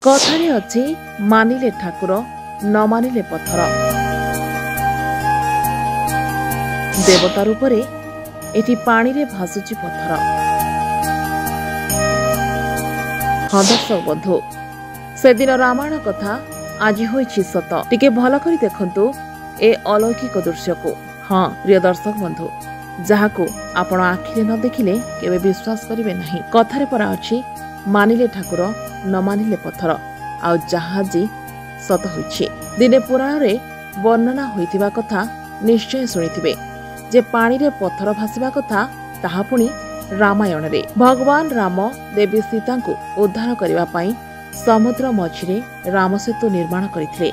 कथारे अछि मानिले ठाकुर न मानिले पत्थर। देवता रूपरे एटी पानी रे भासुची पत्थर। हाँ दर्शक बंधु, से दिन रामायण कथा आज होइछि सत। टिके भल करी देखंतु ए अलौकिक दृश्य को। हाँ प्रिय दर्शक बंधु, जहाको आपण आखिरे न देखिले केबे विश्वास करिवे नहीं। कथारे परा अछि मानिले ठाकुर न मानिले पत्थर, आउ जहाजी सत होइछि। दिने पुराण रे वर्णना होइथिबा कथा निश्चय सुनिथिबे जे पानी रे पत्थर भासिबा कथा, ताहा पुनी रामायण रे। भगवान राम देवी सीता को उद्धार करिबा पई समुद्र मझिरे राम सेतु निर्माण करथिले,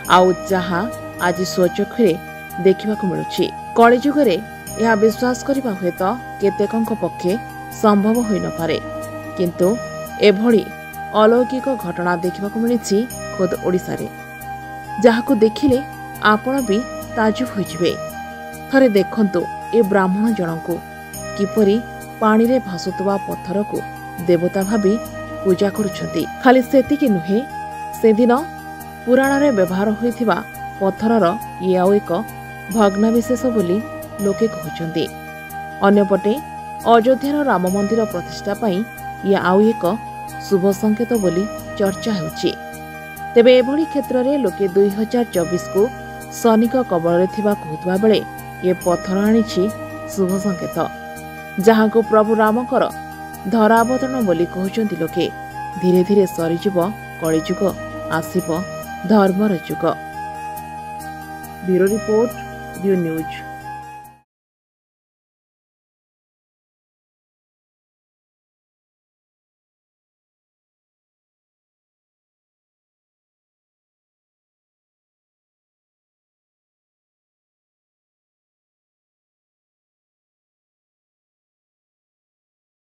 आउ जहा आज स्वचक्षुरे देखिबाकू मिलुछि। कलिजुगरे यह विश्वास करिबा हेत केतेकंक पक्षे संभव होई न पारे, किंतु एभली अलौकिक घटना देखिबाकू मिलिछि खुद ओडिसा रे, जहाकू देखिले आपण भी ताजुब होइजिबे। थरे देखंतु ए ब्राह्मण जनकू किपरि पानी रे भासुतबा पत्थर को देवता भाबी पूजा करुछंती। खाली सेतिकी नुहे, से दिन पुराण रे व्यवहार होइथिबा पत्थरर ये आउ एक भग्नाविशेष बोली लोके कहउछंती। अन्यपटे अयोध्यार राम मंदिर प्रतिष्ठा पई ये आउ एक शुभ संकेत बोली चर्चा हेउछि। तेबे एभली क्षेत्र रे लोके 2024 को सैनिक कबल थिबा कहउतबा बेले ये पत्थर आनिछि शुभ संकेत, जहाको प्रभु रामकर धरावतरण बोली कहउछंती लोके। धीरे धीरे सरीजिब कलिजुग, आसिब धर्मर जुग। Bureau report, view news.